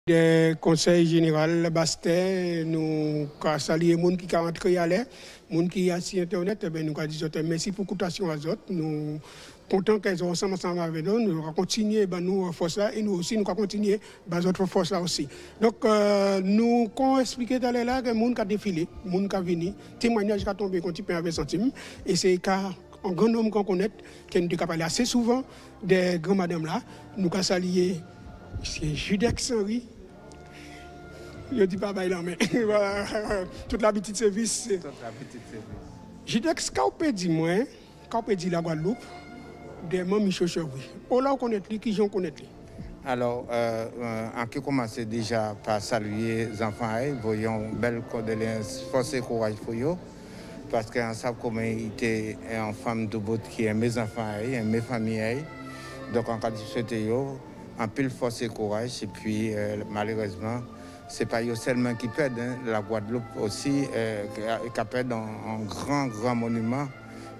Le conseil général Bastet, nous saluons les gens qui sont entrés à l'air, les gens qui sont sur Internet, nous disons merci pour l'écoutation à eux. Nous contents qu'ils sont ensemble avec nous, nous allons continuer nous force là et nous aussi nous allons continuer notre force là aussi. Donc nous avons expliqué dans les là que les gens qui ont défilé, les gens qui sont venus, témoignage qui ont tombé quand ils 20 centimes et c'est car un grand homme qu'on connaît, qui nous a parlé assez souvent des grands madames là, nous avons salué c'est Judex Henry. Je dis pas là, mais toute la petite service. Toute la petite service. Judex, quand on dit moi, quand on dit la Guadeloupe, des mamans Michel Chevry. On l'a connaît lui, qui j'en connaît lui. Alors, en qui commence déjà par saluer les enfants, voyons belle condoléance, force et courage pour eux. Parce qu'on sait comment il était une femme de beauté qui aime mes enfants, mes familles. Donc, en cas de souhaiter, en pile force et courage. Et puis, malheureusement, ce n'est pas eux seulement qui perdent. La Guadeloupe aussi, qui perd un grand monument.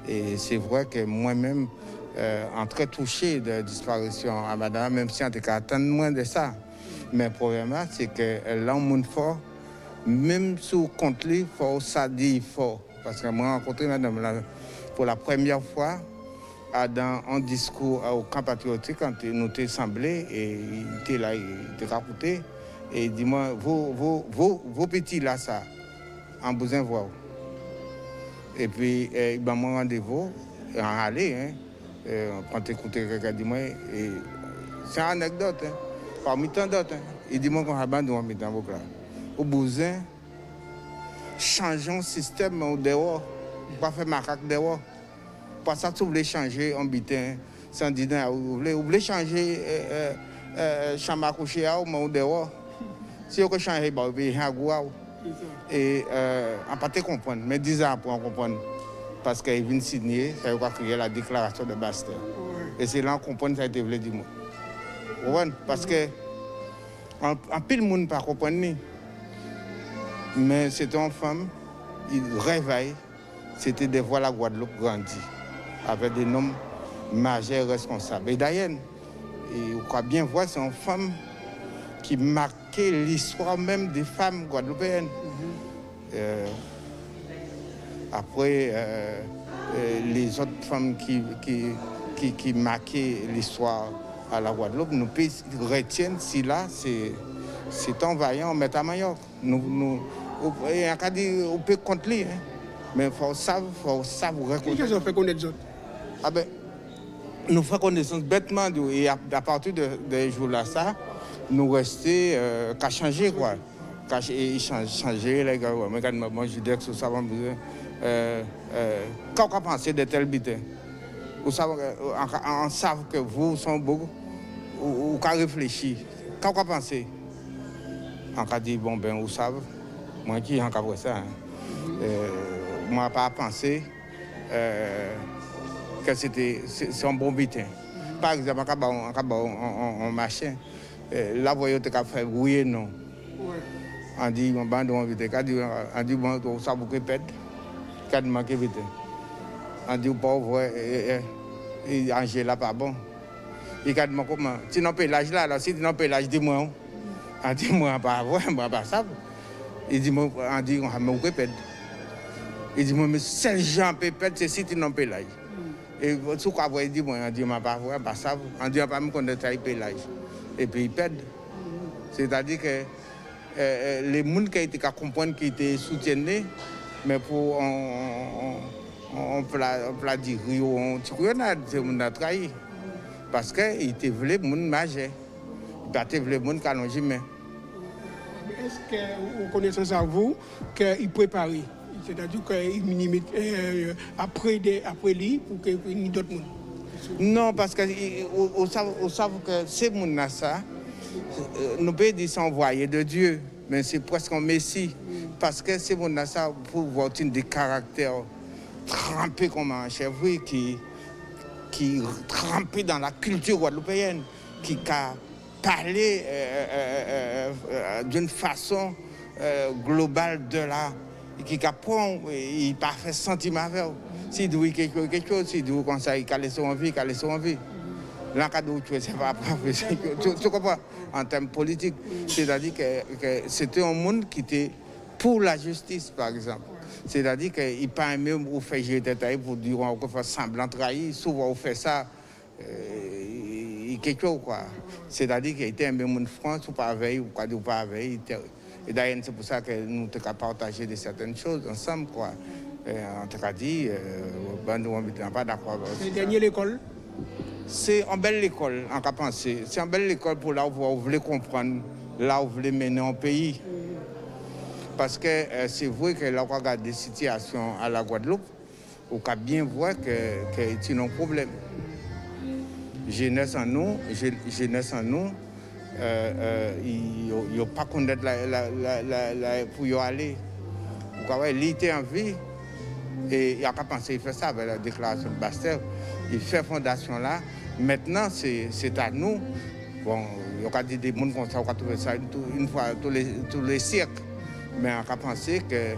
Et c'est vrai que moi-même, en très touché de la disparition à madame, même si on était attendre moins de ça. Mais le problème, c'est que l'homme fort, même sous compte lui, il faut ça dire fort. Parce que moi, j'ai rencontré madame pour la première fois dans un discours au camp patriotique quand nous étions assemblés et il était là, il était raconté. Et il dit moi, vos petits là, ça, en besoin de voir. Et puis, il m'a mon rendez-vous, en aller, quand écouter quelqu'un dit moi, c'est une anecdote, parmi tant d'autres. Il dit moi qu'on a abandonné dans vos classes. Au besoin, changeons le système au dehors, pas faire macaque dehors. Pas ça que vous voulez changer en bitin, sans dire vous voulez changer chambre à coucher au dehors. Si vous changez, vous pouvez changer. Et on ne peut pas comprendre, mais 10 ans pour comprendre. Parce qu'il vient signer, ça va créer la déclaration de Bastet. Et c'est là qu'on comprend ça a été voulu dire. Parce que en pile monde ne pas comprendre. Mais c'était une femme, il réveille, c'était de voir la Guadeloupe grandir, avec des noms majeurs responsables. Et d'ailleurs, on croit bien voir, c'est une femme qui marquait l'histoire même des femmes guadeloupéennes. Après, les autres femmes qui marquaient l'histoire à la Guadeloupe, nous retiennent si là, c'est envahissant, mais à Mayotte. On peut compter lui, mais il faut savoir reconnaître. Qu'est-ce que vous fait connaître les autres? Ah ben, nous faisons connaissance bêtement, et à partir de ce jour-là, ça, nous restons qu'à changer, quoi. Changer, les gars, mais quand moi, je dis que ça va besoin. Quand on pense de tels bêtises, on sait que vous sont beaucoup, ou qu'on réfléchit. Quand on pense, on dit, bon, ben, vous savez, moi qui en capable ça, moi pas pensé que c'est un bon butin. Par exemple, en machin, là, vous voyez, tu as fait oui non. On dit, bon, on dit, bon, ça vous répète, quand vous manquez vite. On dit, pauvre, Angela, pas bon. Il a dit, comment, tu n'as pas l'âge là, si tu n'as pas l'âge, dis-moi. On dit, moi, pas vrai, moi, pas ça. Il dit, on dit, on me répète. Il dit, mais seul gens peut perdre, c'est si tu n'as pas l'âge. Et tout quoi, il dit, on dit, pas vrai, pas ça. On dit, on pas me connaître, il paye l'âge. Et puis, il perd. C'est-à-dire que les gens qui comprennent qu'ils étaient soutiennés, mais pour on plat du rio, on a trahi. Parce qu'ils étaient voulu les gens majeurs. Ils étaient voulu les gens qui n'ont jamais. Est-ce que vous connaissez ça, vous, qu'il prépare? C'est-à-dire qu'il minimise après lui pour qu'il y ait d'autres gens? Non, parce qu'on sait que ces gens-là, nous pouvons dire sont envoyés de Dieu, mais c'est presque un messie. Parce que ces gens-là, pour voir des caractères trempés comme un chèvre qui trempés dans la culture guadeloupéenne, qui a parlé d'une façon globale de la. Qui apprend, il pas fait sentiment avec. S'il dit quelque chose, s'il dit comme ça, il calait son envie, l'encadre c'est pas tu comprends en termes politiques, c'est-à-dire que c'était un monde qui était pour la justice par exemple. C'est-à-dire qu'il pas aimé ou faire gérer tête pour dire on va faire semblant trahir, souvent on fait ça quelque chose quoi. C'est-à-dire qu'il était aimé monde France ou pas veille ou quoi ou pas veille. Et d'ailleurs c'est pour ça que nous avons partagé de certaines choses ensemble quoi. En tout cas dit nous n'sommes pas d'accord. C'est la dernière école. C'est une belle école, en cas pensé. C'est une belle école pour là où vous voulez comprendre, là où vous voulez mener un pays. Parce que c'est vrai que là où on regarde des situations à la Guadeloupe, on peut bien voir que c'est un problème. Jeunesse en nous, ils n'ont pas connaître pour y aller. Il était en vie et il n'a pas pensé faire ça avec la déclaration de Bastère. Il fait fondation là. Maintenant, c'est à nous. Bon, il y a des gens comme ça, on va trouver ça une fois tous les siècles. Mais on a pensé que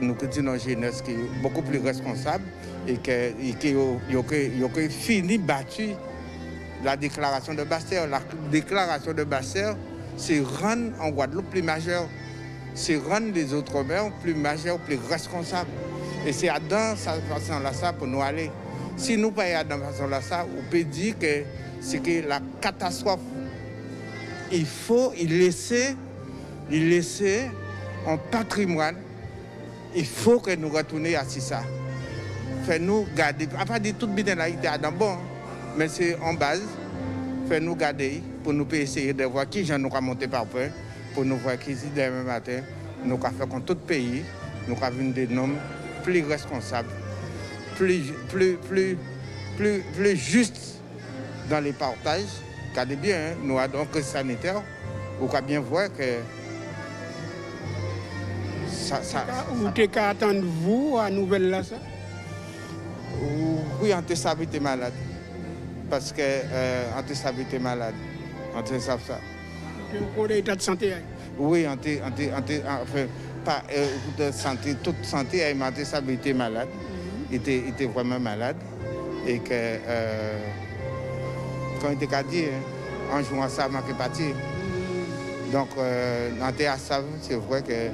nous continuons une jeunesse qui est beaucoup plus responsable et qui a fini battu la déclaration de Bastère. La déclaration de Bastère, c'est rendre en Guadeloupe plus majeur. C'est rendre les autres mers plus majeurs, plus responsables. Et c'est dans cette façon-là ça pour nous aller. Si nous ne pas dans cette façon-là ça, on peut dire que c'est que la catastrophe. Il faut y laisser un patrimoine. Il faut que nous retournions à ça. Fais-nous garder. Enfin, dit tout bien là, il était bon, mais c'est en base. Fais-nous garder pour nous essayer de voir qui j'en nous a monté par peur, pour nous voir qui demain matin, nous avons fait contre tout pays, nous avons des noms plus responsables, plus justes dans les partages. Regardez bien, hein, nous avons un crise sanitaire, vous pouvez bien voir que ça. Vous avez qu'à attendre vous à nouvelle là ça? Oui, on est malade. Parce que on est malade. On sait ça. Pour l'état de santé? Oui, pas de santé, toute santé, il était malade. Il était vraiment malade. Et que, quand il était dit, en jouant ça, il est parti. Donc, on était à ça, c'est vrai que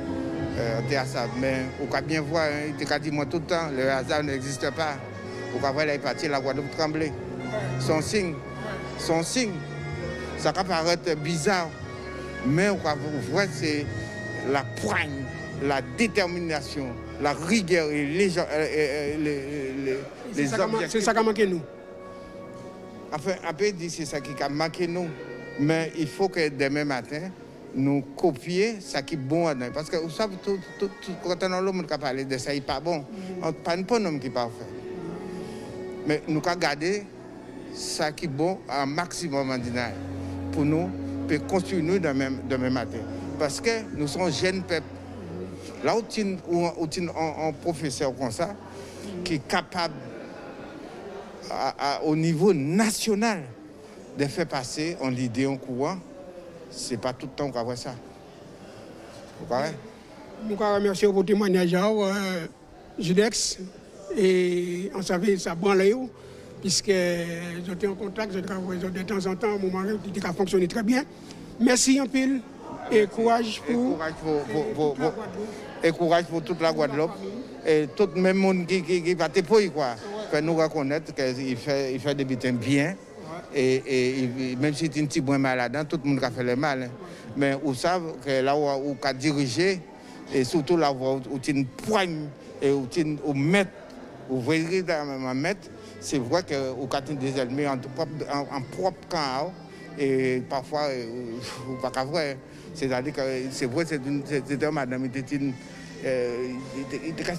on était à ça. Mais on peut bien voir, il était dit moi tout le temps, le hasard n'existe pas. On peut voir, il est parti, la Guadeloupe tremblait. Son signe. Ça peut paraître bizarre, mais on va voir, c'est la poigne, la détermination, la rigueur et les objectifs. C'est ça qui a manqué nous. Enfin, on peut dire que c'est ça qui a manqué nous, mais il faut que demain matin, nous copions ce qui est bon. Parce que vous savez, quand on a l'homme qui parle de ça, il n'est pas bon. On ne parle pas d'homme qui est parfait. Mais nous avons gardé ça qui est bon un maximum en dîner pour nous, pour construire demain matin. Parce que nous sommes jeunes peuples. Là où tu as un professeur comme ça, qui est capable, au niveau national, de faire passer en idée, en courant, ce n'est pas tout le temps qu'on va voir ça. Vous comprenez? Nous remercions pour votre témoignage, Judex. Et on savait ça branle, puisque j'étais en contact, de temps en temps, mon mari qui a fonctionné très bien. Merci un peu et courage pour. Et courage pour toute la Guadeloupe. Et tout le même monde qui va te pour quoi. Fait nous reconnaître qu'il fait des bêtises bien. Et même si tu es un petit peu malade, tout le monde a fait le mal. Mais vous savez que là où on a dirigé, et surtout là où tu as une poigne et où tu es au maître, au véritablement maître, c'est vrai qu'on a des ennemis en propre camp. Et parfois, ou pas qu'à vrai. C'est-à-dire que c'est vrai, c'était un madame, il était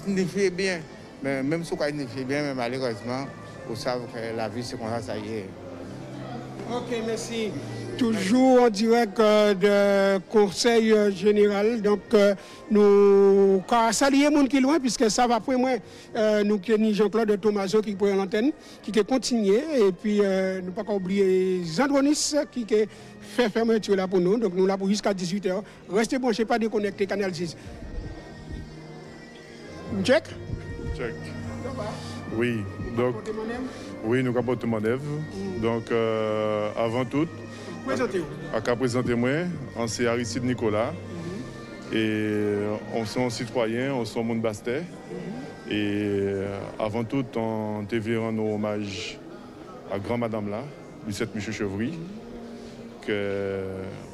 signifié bien. Mais même si on signifié bien, mais malheureusement, vous savez que la vie, c'est comme ça y est. Ok, merci. Toujours en direct de Conseil général. Donc, nous saluons les gens qui sont loin, puisque ça va après moi. Nous avons Jean-Claude Thomaso qui prend l'antenne, qui a continué. Et puis, nous ne pas oublier Zandronis qui fait fermeture là pour nous. Donc, nous là pour jusqu'à 18h. Restez branchés, pas déconnectés, Canal 6. Check? Check. Oui, donc Oui, nous avons manœuvre. Donc, avant tout, à présenter moi, on c'est Aristide Nicolas. Et on sont citoyens, on sont monde Bastet. Et avant tout, on devait rendre hommage à grand madame là, Lucette Michel Chevry, que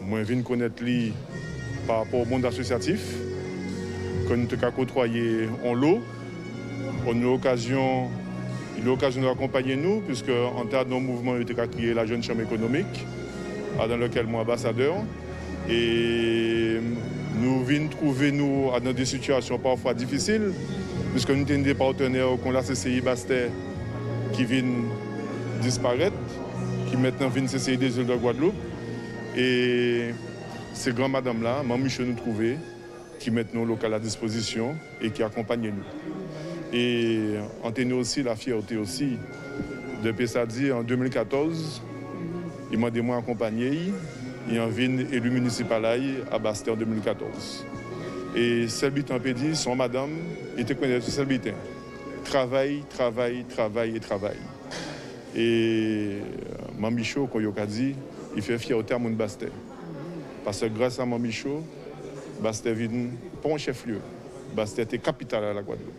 moi je viens connaître lui par rapport au monde associatif, que nous avons côtoyé en lot. On a eu l'occasion d'accompagner nous, puisque en termes de mouvement, il a créé la Jeune Chambre économique, dans laquelle moi ambassadeur. Et nous venons trouver nous dans des situations parfois difficiles, puisque nous avons des partenaires comme la CCI Bastet qui viennent disparaître, qui maintenant viennent CCI des îles de Guadeloupe. Et ces grands madame-là, Mme Michaud nous trouver, qui mettent nos locales à disposition et qui accompagnent nous. Et on a aussi la fierté aussi de Pessadi en 2014. Il m'a demandé accompagner. Il en vient élu municipal à Bastet en 2014. Et Selbitan Pédi, son madame, était connue sur Selbitan. Travail. Et Mamicho, comme il a dit, il fait fierté à mon Bastet. Parce que grâce à Mamicho, Bastet vient pas un chef-lieu. Bastet est capitale à la Guadeloupe.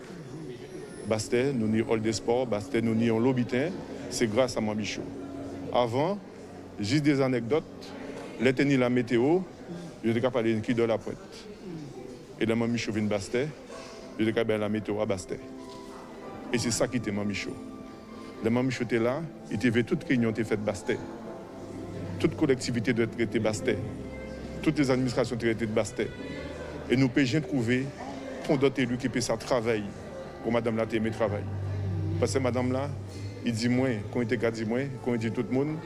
Bastet, nous n'y hall des sports, Bastet, nous n'y en Lobitin, c'est grâce à Mamicho. Avant, juste des anecdotes. L'été la météo, je suis capable de de la pointe. Et là, Mamicho vient de Bastet, je suis capable de la météo à Bastet. Et c'est ça qui était Mamicho. Le Mamicho était là, il était toute réunion était faite Bastet. Toute collectivité doit être traitée Bastet. Toutes les administrations doivent être traitées Bastet. Et nous pouvons trouver pour d'autres élus qui peuvent ça travailler pour Madame la témé travail. Parce que Madame là, il dit moins, quand il dit moins, quand il dit tout le monde,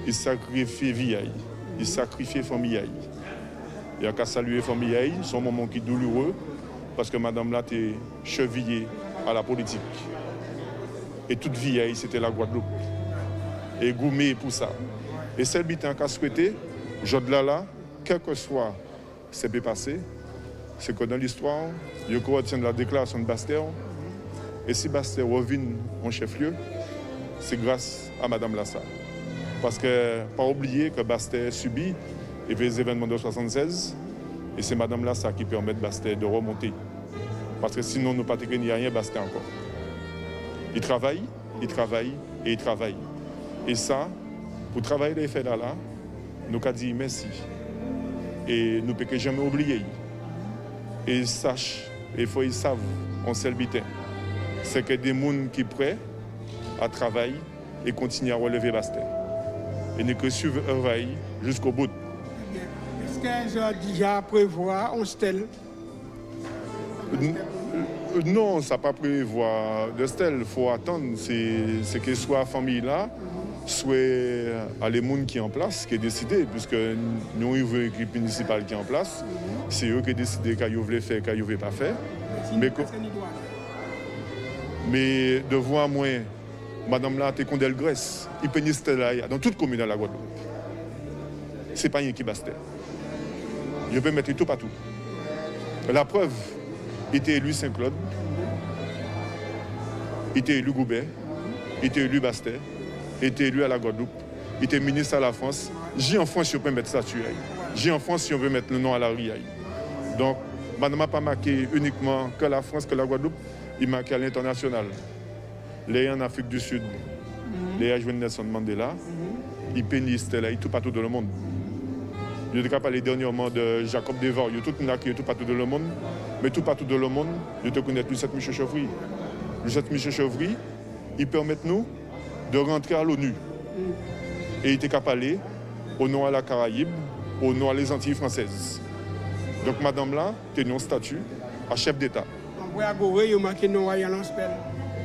il sacrifie vie. Il sacrifie famille. Il y a qu'à saluer famille, c'est un moment qui est douloureux parce que madame là est chevillée à la politique. Et toute vie, c'était la Guadeloupe. Et gourmet pour ça. Et celle qui a souhaité, là, quel que soit ce qui s'est passé, c'est que dans l'histoire, il retient la déclaration de Bastet. Et si Bastet revient en chef-lieu, c'est grâce à madame Lassa. Parce que, pas oublier que Bastet subit les événements de 1976, et c'est Mme Lassa qui permet de Bastet de remonter. Parce que sinon, nous ne pouvons pas gagner rien Bastet encore. Il travaille. Et ça, pour travailler les faits là, nous avons dit merci. Et nous ne pouvons jamais oublier. Et sache, il faut qu'ils savent, on sait le bitin, c'est que des gens qui sont prêts à travailler et continuer à relever Bastet. Et ne que suivre jusqu'au bout. Est-ce qu'ils ont déjà prévu un stèle? Non, ça n'a pas prévu de stèle. Il faut attendre. C'est que soit la famille là, soit les gens qui sont en place, qui ont décidé, puisque nous avons une équipe municipale qui est en place. C'est eux qui ont décidé qu'ils voulaient faire, qu'ils ne voulaient pas faire. Mais de voir moi, madame là, t'es condamnée Grèce, il peut là dans toute commune à la Guadeloupe. C'est pas rien qui Bastet. Je peux mettre tout partout. La preuve, il était élu Saint-Claude, il était élu Goubert, il était élu Bastet, il était élu à la Guadeloupe, il était ministre à la France. J'ai en France si on peut mettre statut. J'ai en France si on veut mettre le nom à la rue. Donc, madame n'a pas marqué uniquement que la France, que la Guadeloupe, il marqué à l'international. Les en Afrique du Sud, les jeunes Nelson Mandela, ils pénissent là, tout partout dans le monde. Je ne sais pas les dernièrement de Jacob Devor, il y a tout partout dans le monde, mais tout partout dans le monde, je te connais Lucette Michel Chevry. Lucette Michel Chevry, il permet nous de rentrer à l'ONU. Et il était capable d'aller au nom à la Caraïbe, au nom à les Antilles françaises. Donc madame là, tu as un statut à chef d'État.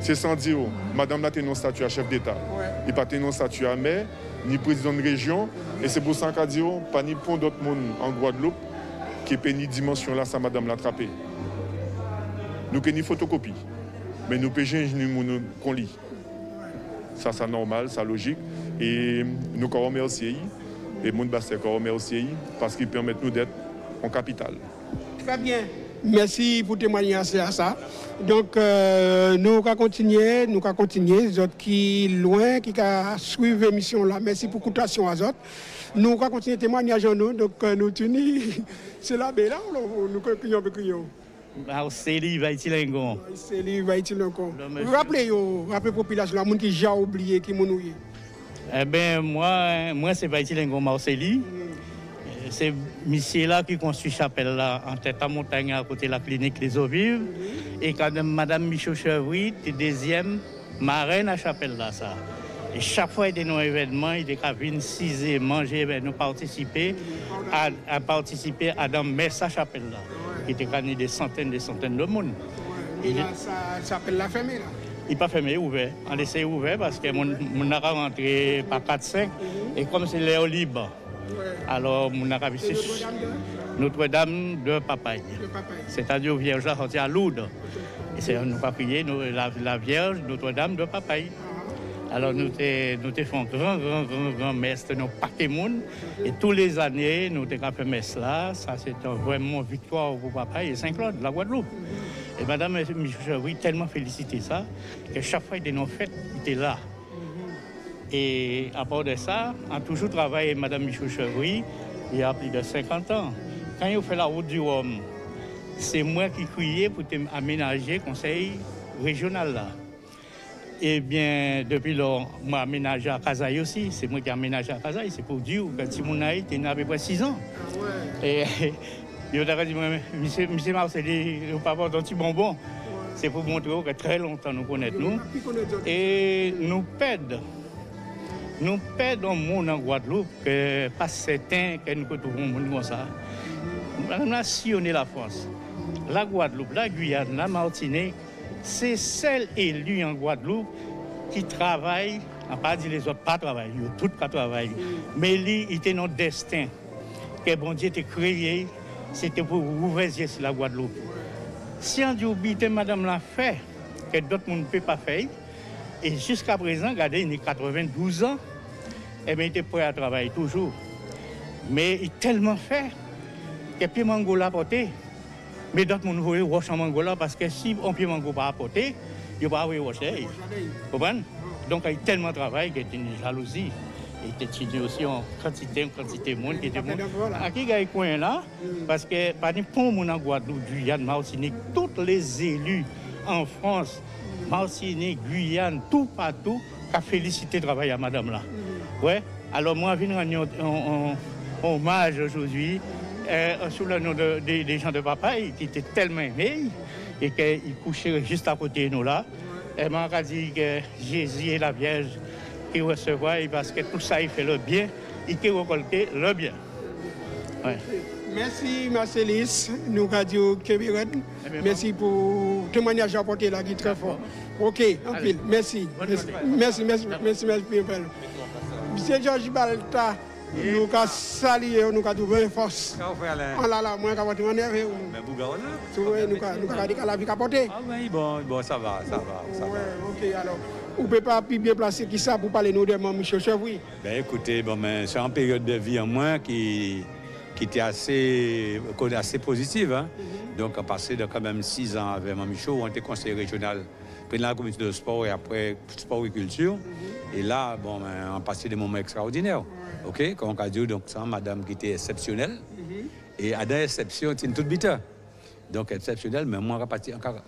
C'est sans dire, madame là, tu as un statut à chef d'État. Il n'y a pas un statut à maire, ni président de région. Et c'est pour ça qu'on dit, pas ni pour d'autres monde en Guadeloupe qui peut ni dimension là, ça madame l'attraper. Nous avons une photocopie, mais nous pouvons qu'on lit. Ça, c'est normal, c'est logique. Et nous remercions, et Moun Bastet remercie parce qu'ils permettent nous d'être en capitale. Très bien. Merci pour témoigner à ça. Donc, nous allons continuer, les autres qui loin, qui suivent l'émission là. Merci pour l'écoutation à autres. Nous allons continuer témoignage en nous, donc nous tenons, c'est là, là, nous crions. Marceli Vaitilengon. Marceli Vaitilengon. Rappelez la population, les gens qui ont déjà oublié, qui m'ont oublié. Eh bien, moi c'est Vaitilengon Marceli. C'est monsieur là qui construit chapelle là en tête à montagne à côté de la clinique Les Eaux Vives. Et quand Madame Michaud Chevry, c'est deuxième marraine à chapelle là ça. Et chaque fois il y a des événements, il y a des venir ciser, manger, nous participer à dans messe à chapelle là. Il était gagné des centaines de monde. Et là, ça s'appelle la fermée là. Il n'est pas fermé, ouvert. On laisse ouvert parce que mon a rentré par 4-5 et comme c'est l'air libre. Alors, mon a visité Notre-Dame de Papaye. C'est-à-dire Vierge là, à Lourdes. Et c'est nous pas prier la Vierge Notre-Dame de Papaye. Alors nous faisons grand messe de nos paquets monde. Et tous les années, nous avons fait messe là. Ça, c'est vraiment une victoire pour Papaye et Saint-Claude, la Guadeloupe. Et Madame Michel, oui, tellement félicité ça, que chaque fois que nos fêtes, il était là. Et à part de ça, on a toujours travaillé avec Mme Michou Chevry il y a plus de 50 ans. Quand il fait la route du Rhum, c'est moi qui criais pour aménager le conseil régional là. Et bien, depuis lors, moi aménagé à Kazaï aussi. C'est moi qui ai aménagé à Kazaï. C'est pour dire que si mon âge était à peu près 6 ans. Et il a dit, monsieur Marceli, nous pas avoir un petit bonbon. C'est pour montrer que très longtemps nous connaissons nous. Et nous perdons. Nous perdons le monde en Guadeloupe, que pas certain que nous retrouvons le monde comme ça. On a sillonné la France, la Guadeloupe, la Guyane, la Martinique. C'est celle élue en Guadeloupe qui travaille, on ne pas dire les autres pas travaillent, ils ont tous pas travaillé. Mais lui, il était notre destin. Que bon Dieu était créé, c'était pour ouvrir sur la Guadeloupe. Si on dit oublie, madame l'a fait, que d'autres ne peuvent pas faire. Et jusqu'à présent, regardez, il a 92 ans, et bien il était prêt à travailler toujours. Mais il a tellement fait que puis Mango l'a porté. Mais d'autres ne veulent pas en Mangola parce que si on peut Mango pas apporter, il ne va pas avoir Vous comprenez? Donc il a tellement travaillé qu'il y a une jalousie. Il était étudié aussi en quantité de monde qui était bon. À qui il coin là? Parce que par exemple, en Guadeloupe, Guyane, Martinique, tous les élus en France, Martinique, Guyane, tout partout, qui a félicité le travail à madame là. Ouais. Alors moi, je viens rendre un hommage aujourd'hui. Sous le nom des gens de Papaye qui étaient tellement aimés et qu'ils couchaient juste à côté de nous là. Et moi, je dit que Jésus et la Vierge qui recevaient parce que tout ça, il fait le bien et qui récoltent le bien. Ouais. Merci Marcelis, nous Radio Kébiret. Merci pour le témoignage apporté là qui est très fort. Ok, en pile, merci. Merci. Monsieur Georges Balta. Nous avons salué, nous avons trouvé une force. Oh là là, moi, je vais m'énerver. Mais vous gardez nous avons dit que la vie a porté. Ah oui, bon, ça va. Ok, alors, vous ne pouvez pas bien placer qui ça pour parler nous de Michel Chevry? Ben écoutez, c'est une période de vie en moins qui était assez positive. Hein? Donc, on a passé de quand même 6 ans avec Michel, on était conseiller régional de la communauté de sport et après sport et culture. Et là, on a passé des moments extraordinaires. OK, comme on a dit, donc c'est une madame qui était exceptionnelle. Et à l'exception, c'est une toute bitter. Donc exceptionnelle, mais moi, on a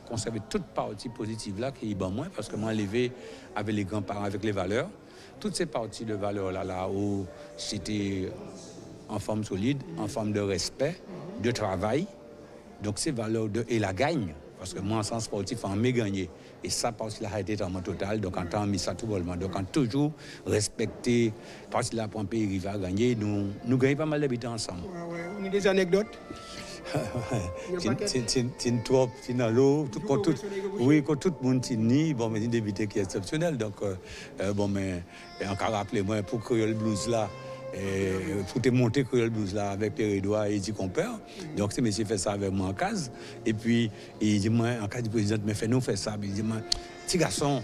conservé toute partie positive là qui est bon moins parce que moi, levé avec les grands-parents, avec les valeurs. Toutes ces parties de valeurs là où c'était en forme solide, en forme de respect, de travail. Donc ces valeurs et la gagne. Parce que moi, en sens sportif, on m'a gagné. Et ça, parce qu'il a été vraiment total. Donc, en temps, mis ça tout bonnement. Donc, on a toujours respecté, parce qu'il a pour un pays qui va gagner, nous gagnons pas mal d'habitants ensemble. On a des anecdotes. C'est trop, c'est dans l'eau. Oui, quand tout le monde est ni, mais c'est des invités qui est exceptionnel. Donc, mais encore rappelez-moi, pour Creole Blues là, pour te monter Creole Blues là avec Pierre-Edouard et Eddie Compère. Donc, ce monsieur fait ça avec moi en case. Et puis, il dit, moi, en cas du président, mais fais-nous faire ça. Il dit, moi, petit garçon,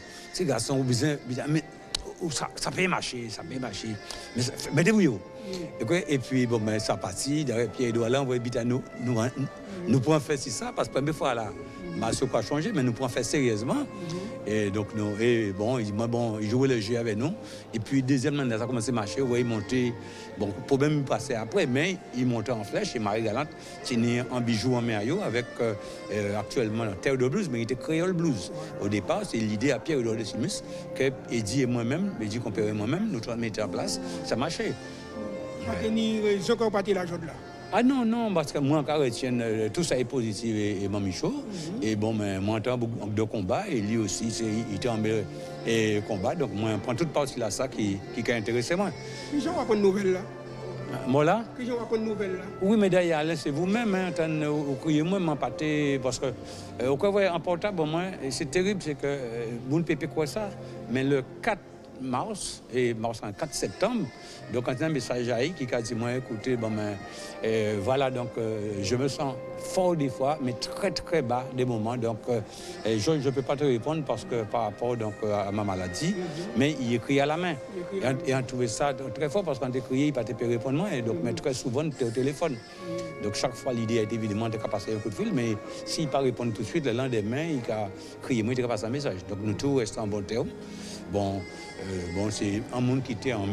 vous besoin, mais ça peut marcher. Mais débrouillez-vous. Et puis, bon, ben, ça partit, Pierre-Edouard là, on va éviter nous pouvons faire ça, parce que la première fois là, ce pas changé, mais nous pouvons faire sérieusement. Et donc, il jouait le jeu avec nous. Et puis, deuxièmement, ça a commencé à marcher, il montait. Bon, le problème est passé après, mais il montait en flèche. Et Marie Galante, c'est un bijou en maillot avec actuellement Terre de Blues, mais il était Créole Blues. Au départ, c'est l'idée à Pierre-Edouard de Simus, que Eddie et moi-même, Eddie Compère et moi-même, nous trois mettons en place, ça marchait. Pas de raison qu'on partit la journée là. Ah non, parce que moi, quand je retiens, tout ça est positif et Mamicho. Et bon, mais moi, j'ai beaucoup de combats, et lui aussi, il était en combat. Donc, moi, je prends toute partie là, ça qui a intéressé moi. Qui j'en raconte nouvelle là? Moi là? Qui j'en raconte nouvelle là? Oui, mais d'ailleurs, c'est vous-même, vous criez moi, m'empâter, parce que, vous voyez, en portable, moi, c'est terrible, c'est que, vous ne pouvez quoi ça, mais le 4 mars, et mars en 4 septembre, donc quand un message qui a dit moi écoutez bon voilà donc je me sens fort des fois mais très très bas des moments donc je ne peux pas te répondre parce que par rapport donc à ma maladie mais il écrit à la main et on trouvait ça très fort parce qu'on écriait il ne peut pas répondre moi et donc mais très souvent tu es au téléphone donc chaque fois l'idée a été évidemment de passer un coup de fil mais s'il ne peut pas répondre tout de suite le lendemain il a crié moi il a passé un message donc nous tous restons en bon terme. Bon, c'est un monde qui était en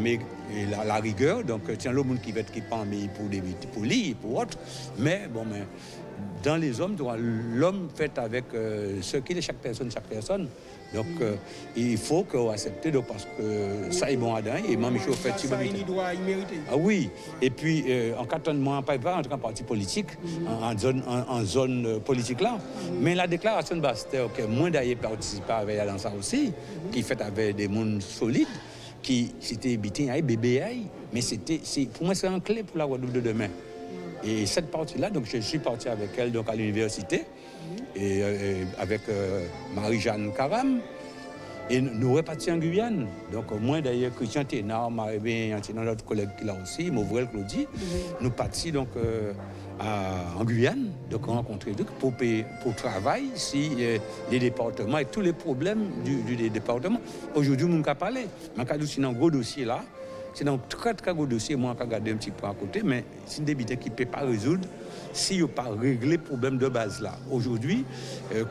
la rigueur, donc c'est le monde qui va être qui pas pour lui, pour autre. Mais bon, mais dans les hommes, l'homme fait avec ce qu'il est chaque personne. Donc il faut qu'on accepte donc parce que ça est bon à dingue et même il faut faire il doit y mériter. Ah oui, et puis en 4 mois pas entrer en parti politique en zone politique là, mais la déclaration de Bastère que moi d'ailleurs participer avec dans ça aussi qui fait avec des mondes solides qui c'était bitin bébé mais c'est pour moi c'est un clé pour la Guadeloupe de demain. Et cette partie-là, donc je suis parti avec elle donc, à l'université, et avec Marie-Jeanne Karam, et nous repartis en Guyane. Donc moi d'ailleurs, Christian Ténard, notre collègue qui l'a aussi, Mauvrel Claudie, nous partis donc en Guyane, donc rencontrer pour travailler si les départements et tous les problèmes du département. Aujourd'hui, on n'a pas parlé, mais quand c'est un gros dossier là, c'est un très très gros dossier, moi je regarde un petit peu à côté, mais c'est une débité qui ne peut pas résoudre si on ne peut pas régler le problème de base là. Aujourd'hui,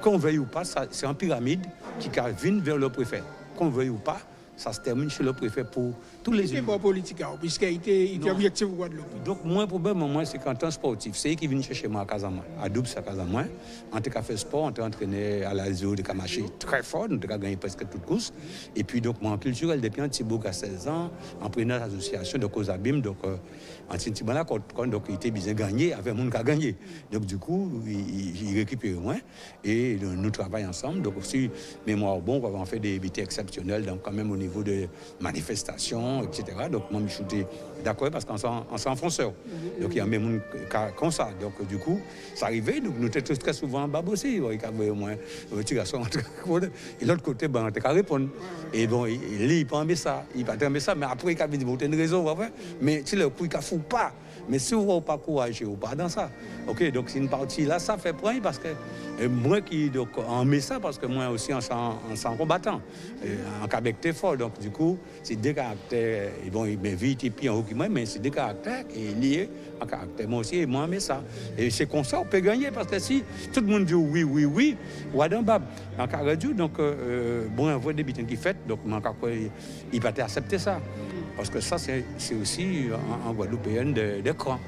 qu'on veuille ou pas, c'est une pyramide qui vient vers le préfet. Qu'on veuille ou pas, ça se termine chez le préfet pour tous les... C'est pas politique, puisqu'il était objectif pour Guadeloupe. Donc, moi, le problème, moi, c'est qu'en tant sportif, c'est eux qui viennent chercher moi à Casamance, à Double, à Casamance. En tant fait sport, on t'a entraîné à la zoo de Kamaché très fort, on t'a gagné presque toute course. Et puis, donc, moi, en culturel, depuis un petit bout à 16 ans, en prenant l'association de Cosabim, donc, en petit là, donc, il était bien gagné, avec monde qui a gagné. Donc, du coup, il récupère moins et nous travaillons ensemble. Donc, aussi, mémoire bon, on va faire des bêtises exceptionnelles, donc, quand même, au niveau de manifestations, etc. Donc, moi, je suis d'accord parce qu'on s'en fonceur. Donc, il y a même comme ça. Donc, du coup, ça arrivait. Donc, nous étions très souvent en bas aussi. Il y avait au moins un petit garçon. Et l'autre côté, on était qu'à répondre. Et bon, il peut aimer ça. Il peut aimer ça. Mais après, il a dit, vous avez une raison. Mais si le coup, il ne fout pas. Mais si vous n'avez pas courage, vous pas dans ça. Ok, donc c'est une partie là, ça fait point parce que moi qui donc en met ça parce que moi aussi en sang combattant, en caractère fort. Donc du coup, c'est des caractères, bon, il m'invite et puis en haut qui moi, mais c'est des caractères liés en caractère. Moi aussi, moi mais ça. Et c'est comme ça on peut gagner parce que si tout le monde dit oui, ou à d'un bab, en caractère, donc bon, on voit des bitins qui fait, donc il va accepter ça. Parce que ça, c'est aussi en Guadeloupéenne de cran.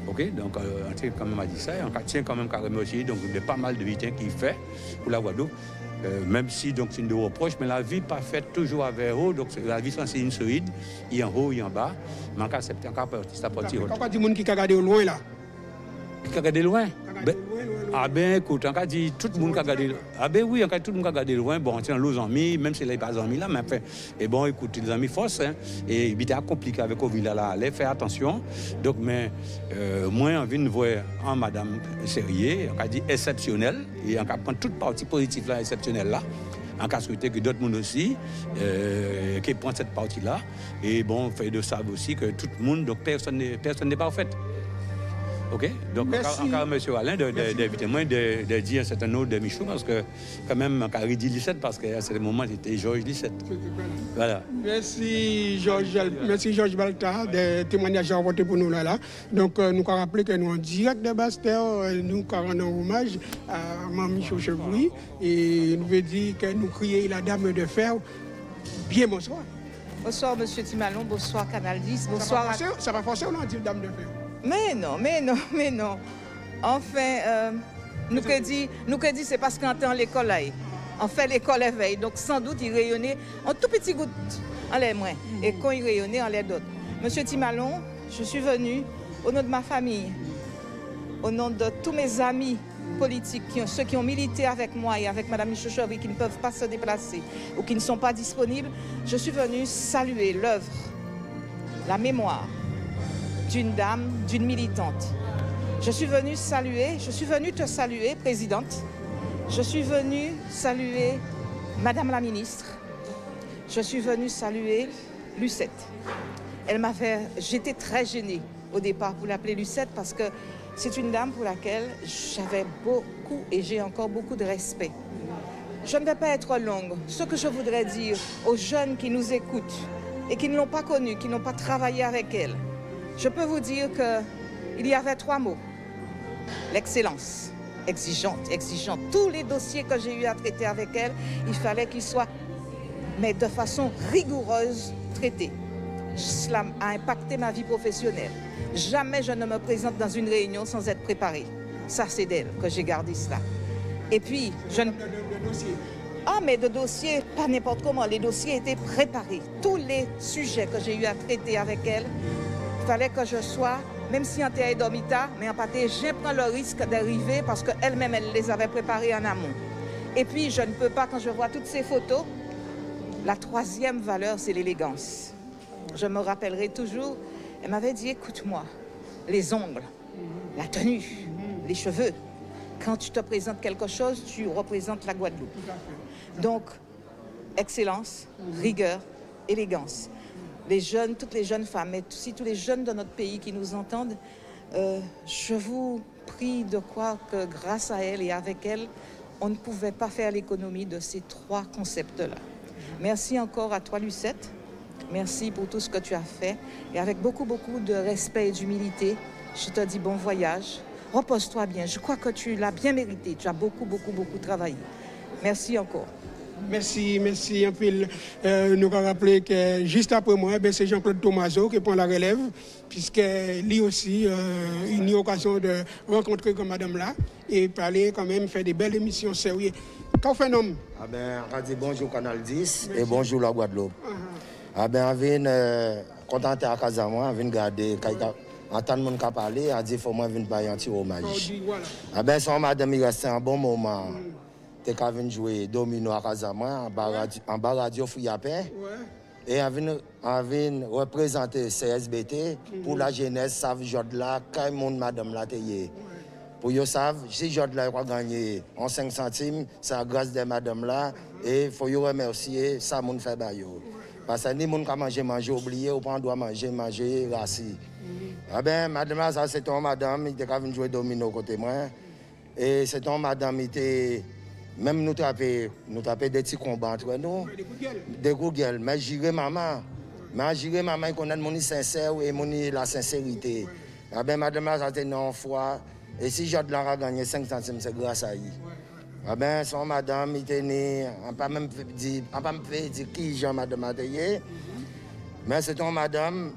Ok, donc on tient quand même à dire ça, on tient quand même carrément aussi, donc il y a pas mal de vitins qui fait pour la Guadeloupe, même si donc c'est une reproche, mais la vie pas faite toujours avec haut, donc la vie c'est une solide, il y a en haut, il y a en bas, mais on peut accepter encore ça partir. Pourquoi du monde qui a regardé au loin là? Qui a regardé loin? Ah ben écoute, on a dit tout le monde qui a regardé loin. Ah ben oui, on a tout le monde qui a regardé loin. Bon, on tient l'eau amis, même si elle n'est pas amis là, mais enfin, et bon, écoute, les amis force, hein, et il était compliqué avec Oville là, allez faire attention. Donc, mais moi, on vient de voir un madame Serrier, on a dit exceptionnel, et on a pris toute partie positive là, exceptionnelle là. On a souhaité que d'autres monde aussi qui prennent cette partie-là. Et bon, on fait de ça aussi que tout le monde, donc personne n'est parfait. OK? Donc, encore M. Alain d'inviter moi de dire un certain nombre de Michou, parce que, quand même, quand il dit Lisette, parce qu'à ce moment, c'était Georges Lisette. Voilà. Merci Georges Balta de témoignages à voter pour nous là. Donc, nous avons rappelé que nous en direct de Bastère, nous rendons hommage à Mme Michaud Chevroui et nous veut dire que nous crions la dame de fer. Bien bonsoir. Bonsoir M. Timalon, bonsoir Canal 10, bonsoir. Ça va forcer ou non dire dame de fer? Mais non. Enfin, nous que dit c'est parce qu'on est en l'école là. On fait l'école éveil, donc sans doute il rayonnait en tout petit goutte en l'air moins. Et quand il rayonnait en l'air d'autres. Monsieur Timalon, je suis venu au nom de ma famille, au nom de tous mes amis politiques, ceux qui ont milité avec moi et avec Mme Michaud Chevroui, qui ne peuvent pas se déplacer ou qui ne sont pas disponibles. Je suis venu saluer l'œuvre, la mémoire d'une dame, d'une militante. Je suis venue te saluer, Présidente. Je suis venue saluer Madame la Ministre. Je suis venue saluer Lucette. J'étais très gênée au départ pour l'appeler Lucette parce que c'est une dame pour laquelle j'avais beaucoup et j'ai encore beaucoup de respect. Je ne vais pas être longue. Ce que je voudrais dire aux jeunes qui nous écoutent et qui ne l'ont pas connue, qui n'ont pas travaillé avec elle, je peux vous dire qu'il y avait 3 mots. L'excellence, exigeante. Tous les dossiers que j'ai eu à traiter avec elle, il fallait qu'ils soient, mais de façon rigoureuse, traités. Cela a impacté ma vie professionnelle. Jamais je ne me présente dans une réunion sans être préparée. Ça, c'est d'elle que j'ai gardé cela. Et puis, mais de dossiers, pas n'importe comment. Les dossiers étaient préparés. Tous les sujets que j'ai eu à traiter avec elle, il fallait que je sois, même si en terre dormita, mais en pâté, je prends le risque d'arriver parce qu'elle-même, elle les avait préparés en amont. Et puis, je ne peux pas, quand je vois toutes ces photos, la 3e valeur, c'est l'élégance. Je me rappellerai toujours, elle m'avait dit, écoute-moi, les ongles, la tenue, les cheveux, quand tu te présentes quelque chose, tu représentes la Guadeloupe. Donc, excellence, rigueur, élégance. Les jeunes, toutes les jeunes femmes, mais aussi tous les jeunes de notre pays qui nous entendent, je vous prie de croire que grâce à elle et avec elle, on ne pouvait pas faire l'économie de ces 3 concepts-là. Merci encore à toi, Lucette. Merci pour tout ce que tu as fait. Et avec beaucoup de respect et d'humilité, je te dis bon voyage. Repose-toi bien. Je crois que tu l'as bien mérité. Tu as beaucoup travaillé. Merci encore. Merci un peu. Nous avons rappelé que juste après moi, c'est Jean-Claude Thomaso qui prend la relève, puisque lui aussi, il a eu l'occasion de rencontrer comme madame là et parler quand même, faire des belles émissions sérieuses. Qu'en fait, homme? On dit bonjour Canal 10 et bonjour la Guadeloupe. On vient contenté à Casamance, on vient garder, en tant que monde qui a parlé, on dit qu'il faut venir faire un petit hommage. Son madame, il reste un bon moment. Tu as jouer domino à Casamance, en bas radio Fouillapin. Et on vient représenter CSBT pour la jeunesse, savent Jodla, quand monde madame la teye. Pour vous savez, si Jodla va gagner en 5 centimes, c'est grâce de madame là. Et il faut vous remercier, ça moun fait bayo. Parce que ni moun ka manger, oublié, ou pas doit manger, rassis. Madame là, ça c'est ton madame, il était jouer domino côté moi. Et c'est ton madame, il était. Même nous taper des petits combats entre nous, des coups de gueule. Mais j'irai maman, il connaît mon sincère et la sincérité. Madame a été une fois, et si j'ai de l'argent à gagner 5 centimes, c'est grâce à elle. Son madame, il était né, on ne peut même pas dire qui Jean madame a été. Mais c'est ton madame,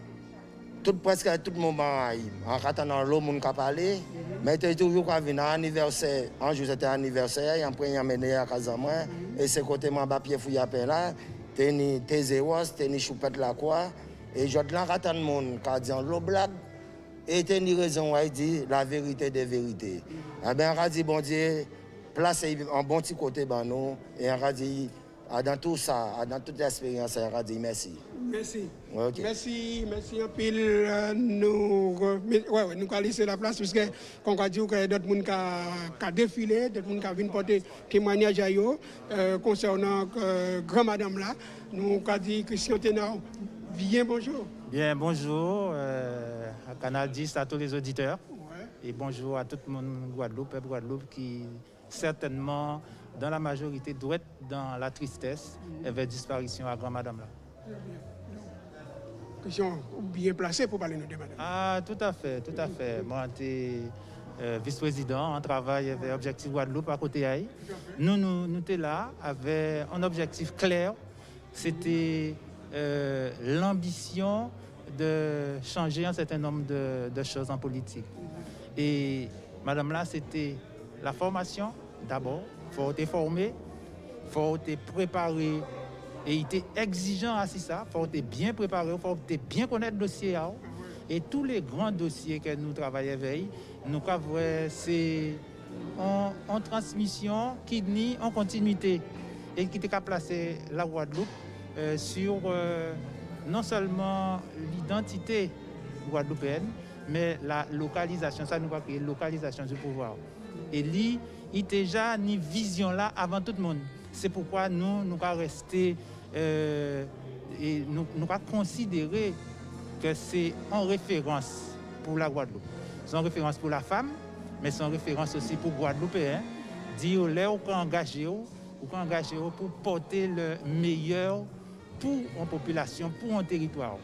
presque tout le moment, en attendant l'eau, mon cap parler. Mais tu es toujours venu à l'anniversaire. Un jour, c'était anniversaire, en prenant mené à Casamance. Et c'est côté mon papier fouillé là. Tu es ni Tézéos, tu es ni Choupette la quoi. Et je te l'attends le monde qui a dit l'eau blague. Et tu as ni raison, il dit la vérité des vérités. On a dit, bon Dieu, place un bon petit côté, nous. Et on a dit, dans tout ça, dans toute l'expérience, on a dit merci. Merci. Okay. Merci un pile. Nous allons laisser la place parce qu'on a dit que d'autres gens qui défilé, d'autres gens qui viennent porter témoignage à eux concernant grand madame là. Nous avons dit Christian Ténor, bien bonjour. Bien bonjour à Canal 10, à tous les auditeurs. Et bonjour à tout le monde Guadeloupe qui certainement, dans la majorité, doit être dans la tristesse avec disparition à grand-madame là. Question bien placée pour parler de madame. Ah, tout à fait. Moi, j'étais vice-président en travail avec Objectif Guadeloupe à côté d'Aïe. Nous étions là avec un objectif clair. C'était l'ambition de changer un certain nombre de choses en politique. Et madame là, c'était la formation d'abord. Il faut être formé, il faut être préparé. Et il était exigeant à ça. Il faut être bien préparé, il faut être bien connaître le dossier. Et tous les grands dossiers que nous travaillons avec, nous avons c'est en transmission qui nie en continuité et qui était placé la Guadeloupe sur non seulement l'identité guadeloupéenne, mais la localisation. Ça nous va créer localisation du pouvoir. Et lui, il était déjà une vision là avant tout le monde. C'est pourquoi nous avons resté et nous avons considéré que c'est en référence pour la Guadeloupe. C'est en référence pour la femme, mais c'est en référence aussi pour Guadeloupéens. Dire là où engagé pour porter le meilleur pour une population, pour un territoire.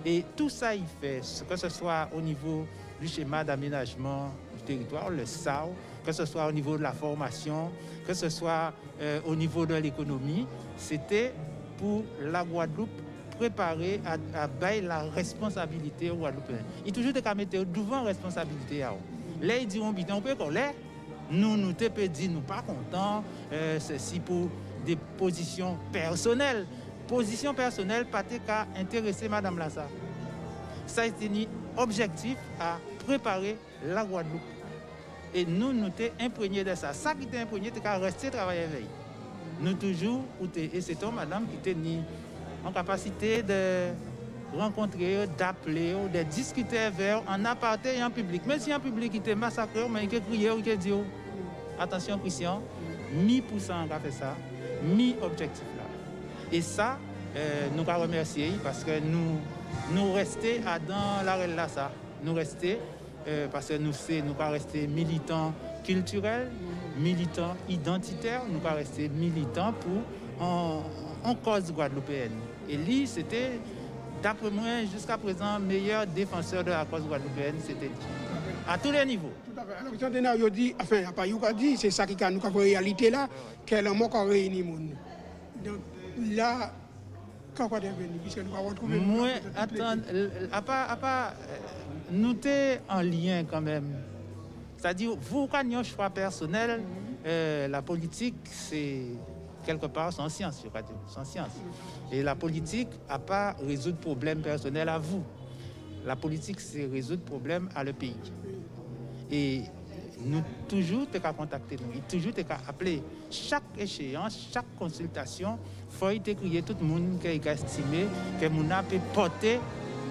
Et tout ça, il fait, que ce soit au niveau du schéma d'aménagement du territoire, le SAO, que ce soit au niveau de la formation, que ce soit au niveau de l'économie, c'était pour la Guadeloupe préparer à bailler la responsabilité aux Guadeloupéens. Il toujours de mettre devant responsabilité. Là, ils diront, on peut coller. Nous te dit, nous pas contents, ceci pour des positions personnelles. Position personnelle, pas qu'à intéresser Madame Lassa. Ça a été un objectif à préparer la Guadeloupe. Et nous t'es imprégnés de ça. Ça qui t'est imprégné, t'es qu'à rester travailler avec. Nous toujours, et c'est toi, madame, qui t'es en capacité de rencontrer, d'appeler, de discuter avec en aparté et en public. Même si en public, il te massacré, mais il te crié, il te dit, attention, Christian, 1000% on a fait ça, 1000 objectifs là. Et ça, nous avons remercié parce que nous restons dans l'arène là, ça. Nous restons parce que nous avons resté militants culturels, militants identitaires, nous avons resté militants pour en cause guadeloupéenne. Et lui, c'était, d'après moi, jusqu'à présent, meilleur défenseur de la cause guadeloupéenne, c'était à tous les niveaux. Tout à fait. Alors, Jean Denario dit, enfin, pas Youka dit, c'est ça qui a nous réalité là, qu'elle a encore réuni monde. Donc là, quand on est venu, puisque nous avons retrouvé. Moi, attends, nous sommes en lien quand même. C'est-à-dire, vous, quand vous avez un choix personnel, la politique, c'est quelque part sans science, je crois dire, sans science. Et la politique n'a pas résoudre problème personnel à vous. La politique, c'est résoudre problème à le pays. Et nous, toujours, tu as contacté nous, toujours, tu as appelé. Chaque échéance, chaque consultation, il faut écrire tout le monde qui a estimé que nous peut porter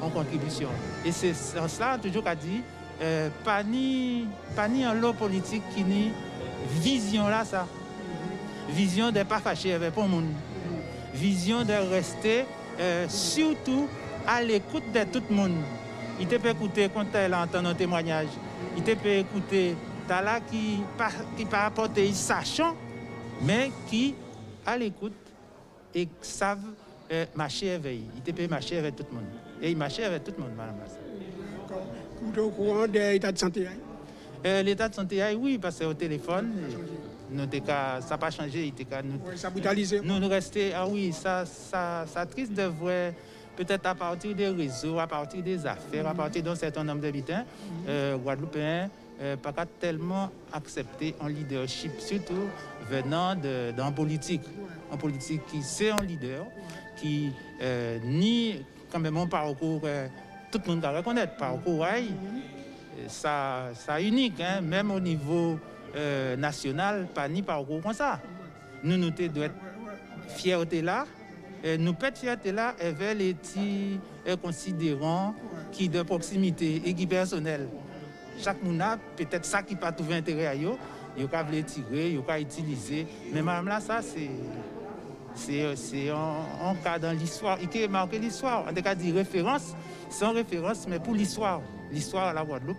en contribution. Et c'est cela, toujours, qu'a dit, pas ni en lot politique qui ni vision là, ça. Vision de ne pas fâcher avec le monde. Vision de rester surtout à l'écoute de tout le monde. Il te peut écouter quand elle entend un témoignage. Il te peut écouter t'as là qui pas apporter sachant, mais qui à l'écoute et savent marcher avec. Il te peut marcher avec tout le monde. Et il marchait avec tout le monde, madame. Vous êtes au courant de l'état de santé? L'état de santé, oui, parce qu'au téléphone, ça n'a pas changé. Ça brutalisé. Nous restons, ah oui, ça triste de voir, peut-être à partir des réseaux, à partir des affaires, à partir d'un certain nombre d'habitants, Guadeloupéens, pas tellement accepter un leadership, surtout venant d'un politique. Un politique qui c'est un leader, qui nie quand même un parcours, tout le monde doit reconnaître, parcours, ça unique, hein, même au niveau national, pas ni parcours comme ça. Nous doit être fierté là, nous peut être fierté là avec les petits considérants qui de proximité et qui personnel. Chaque monde a peut-être ça qui pas trouver intérêt à eux, ils peuvent les tirer, ils peuvent utiliser. Mais madame là, ça c'est un cas dans l'histoire, il qui marqué l'histoire. En tout cas, dit référence, sans référence, mais pour l'histoire à la Guadeloupe,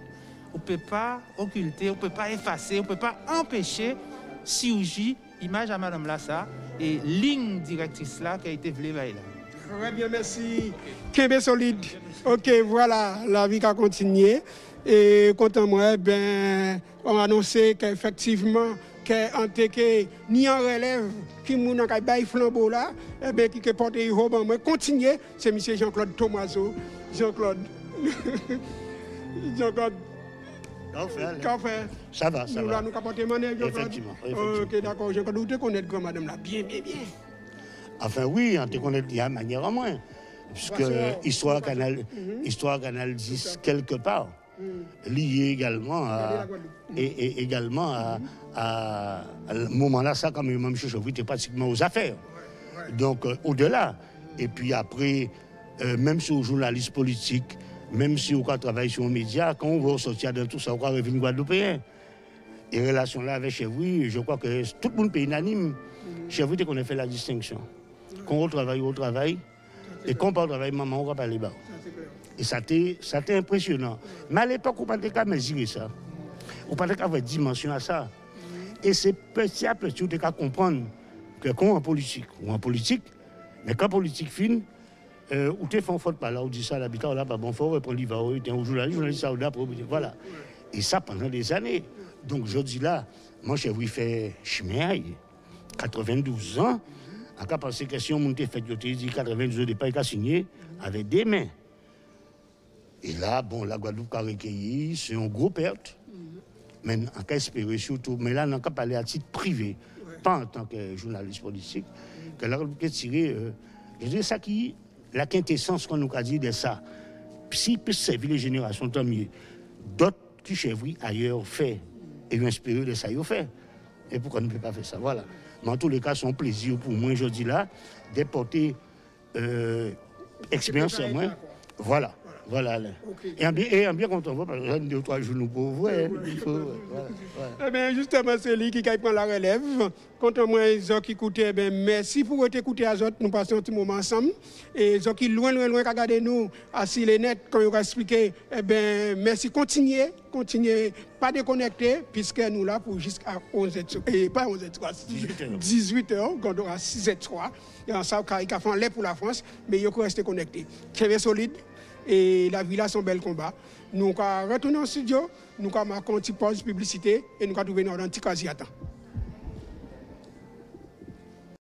on ne peut pas occulter, on ne peut pas effacer, on ne peut pas empêcher chirurgie, image à Madame Lassa et ligne directrice là qui a été voulée là. Très bien, merci. Kembe solide. Ok, voilà, la vie a continué. Et content moi, on a annoncé qu'effectivement, que ni en relève, qui moun en bail flambeau là, qui porte robe, moi continuer, c'est monsieur Jean-Claude Thomaso. Jean-Claude. Café. Ça va, ça va. Nous capoter monnaie, Effectivement. Ok, d'accord. Je connais connaître grand madame là. Bien. Enfin, oui, on te connaît de manière à moins. Puisque Histoire Canal 10, quelque part, lié également à le moment là, ça, quand même, M. Chevry était pratiquement aux affaires. Donc, au-delà. Et puis après, même si on est journaliste politique, même si on travaille sur les médias, quand on va sortir de tout ça, on va revenir Guadeloupéen. Et relation là avec Chevry, je crois que tout le monde est unanime. Chevry, qu'on a fait la distinction. Quand on travaille, et quand on parle de travail, maman, on va parler bas. Et ça t'est impressionnant. Mais à l'époque, on ne pouvait pas mesurer ça. On ne pouvait pas avoir dimension à ça. Et c'est petit à petit, on peut comprendre que quand on est en politique, mais quand politique fine, ou tu fais un faute par là, ou dit ça, l'habitat, on n'a pas bon fort, on l'y va, on est un journaliste, voilà. Et ça pendant des années. Donc je dis là, mon Chevry fait chemin, 92 ans, en cas de ces questions, mon fait, je t'ai dit 92 ans, il n'a pas signé avec des mains. Et là, bon, la Guadeloupe a recueilli, c'est une grosse perte. Mais on peut espérer surtout, mais là, on peut parler à titre privé, pas en tant que journaliste politique, que là, on peut tirer, je dis ça qui, la quintessence qu'on nous a dit de ça, si peut servir les générations, tant mieux. D'autres qui Chevry ailleurs fait, et inspiré de ça, ils ont fait. Et pourquoi on ne peut pas faire ça? Voilà. Mais en tous les cas, c'est un plaisir pour moi, je dis là, de porter expérience sur moi. Voilà. Voilà. Okay. Et bien quand on voit, par exemple, 2 ou 3 jours nous pauvres, il faut. Voilà. Eh bien, justement, c'est lui qui prend la relève. Quand on moi, les qui écoutent, eh bien, merci pour écouter à autres. Nous passons un petit moment ensemble. Et les qui loin, regardez nous, assis les nets, comme on a expliqué, eh bien, merci, continuez, pas déconnecter, puisque nous là pour jusqu'à 11h, et pas 11h, 18h, quand on aura 6h03. Et en ça, il a fait un lait pour la France, mais il faut rester connecté. Très solide. Et la ville a son bel combat. Nous allons retourner au studio, nous allons marquer une petite pause publicité et nous allons trouver notre petit quasi-attend.